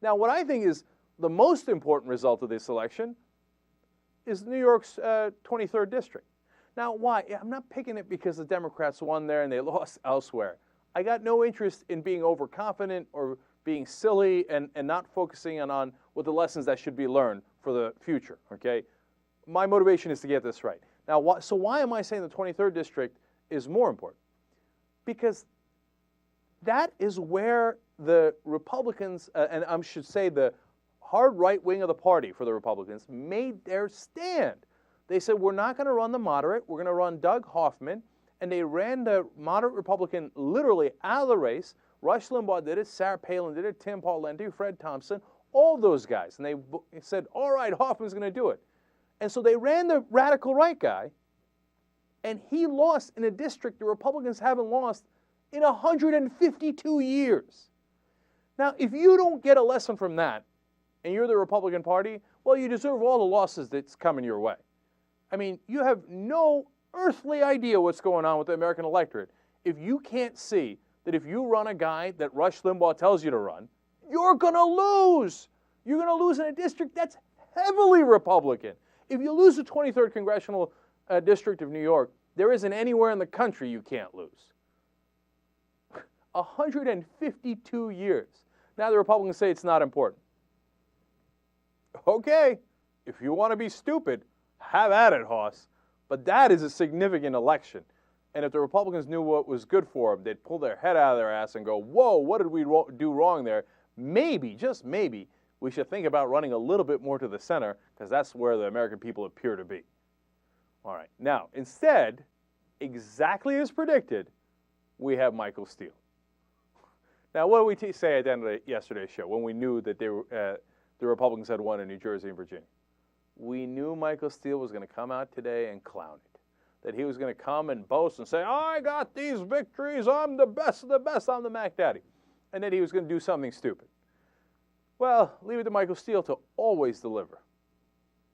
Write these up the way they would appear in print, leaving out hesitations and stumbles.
Now, what I think is the most important result of this election is New York's 23rd district. Now, why? I'm not picking it because the Democrats won there and they lost elsewhere. I got no interest in being overconfident or being silly and not focusing on what the lessons that should be learned for the future, okay? My motivation is to get this right. Now, why am I saying the 23rd district is more important? Because that is where the Republicans, and I should say the hard right wing of the party for the Republicans, made their stand. They said, we're not going to run the moderate, we're going to run Doug Hoffman, and they ran the moderate Republican literally out of the race. Rush Limbaugh did it, Sarah Palin did it, Tim Pawlenty, Fred Thompson, all those guys. And they said, all right, Hoffman's going to do it. And so they ran the radical right guy, and he lost in a district the Republicans haven't lost in 152 years. Now, if you don't get a lesson from that, and you're the Republican Party, well, you deserve all the losses that's coming your way. I mean, you have no earthly idea what's going on with the American electorate if you can't see that if you run a guy that Rush Limbaugh tells you to run, you're going to lose. You're going to lose in a district that's heavily Republican. If you lose the 23rd Congressional District of New York, there isn't anywhere in the country you can't lose. 152 years. Now the Republicans say it's not important. Okay, if you want to be stupid, have at it, Hoss. But that is a significant election. And if the Republicans knew what was good for them, they'd pull their head out of their ass and go, whoa, what did we do wrong there? Maybe, just maybe, we should think about running a little bit more to the center because that's where the American people appear to be. All right. Now, instead, exactly as predicted, we have Michael Steele. Now, what did we say at the end of yesterday's show when we knew that the Republicans had won in New Jersey and Virginia? We knew Michael Steele was going to come out today and clown it. That he was going to come and boast and say, I got these victories, I'm the best of the best, I'm the Mac Daddy. And then he was going to do something stupid. Well, leave it to Michael Steele to always deliver.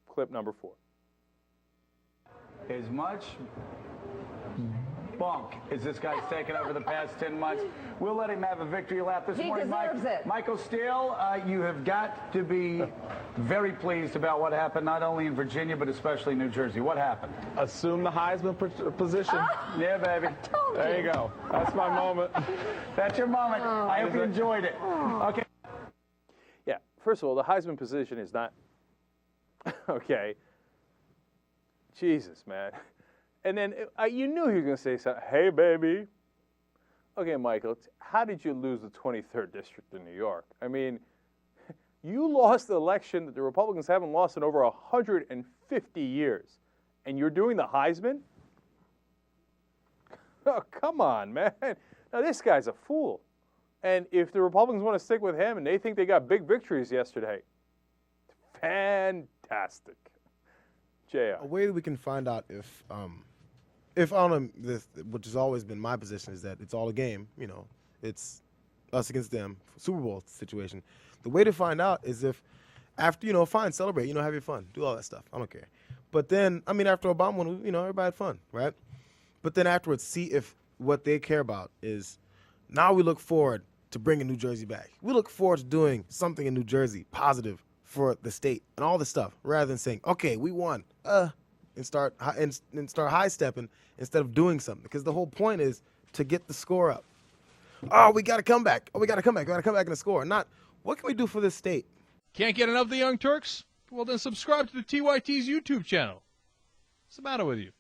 Clip number 4. As much bunk as this guy's taken over the past 10 months, we'll let him have a victory lap this morning. He deserves it. Michael Steele, you have got to be very pleased about what happened, not only in Virginia, but especially New Jersey. What happened? Assume the Heisman position. Yeah, baby. There you go. That's my moment. That's your moment. I hope you enjoyed it. Okay. Yeah, first of all, the Heisman position is not, okay, Jesus, man. And then you knew he was going to say something, hey, baby. Okay, Michael, how did you lose the 23rd District in New York? I mean, you lost the election that the Republicans haven't lost in over 150 years, and you're doing the Heisman? Oh, come on, man. Now, this guy's a fool. And if the Republicans want to stick with him and they think they got big victories yesterday, fantastic. JR. A way that we can find out if I don't know, this, which has always been my position, is that it's all a game. You know, it's us against them, Super Bowl situation. The way to find out is if after, fine, celebrate, have your fun, do all that stuff. I don't care. But then, after Obama won, everybody had fun, right? But then afterwards, see if what they care about is now we look forward to bringing New Jersey back. We look forward to doing something in New Jersey positive for the state and all this stuff, rather than saying, okay, we won, and start high stepping instead of doing something. Because the whole point is to get the score up. Oh, we got to come back. Oh, we got to come back. We got to come back and score. Not what can we do for this state. Can't get enough of the Young Turks? Well, then subscribe to the TYT's YouTube channel. What's the matter with you?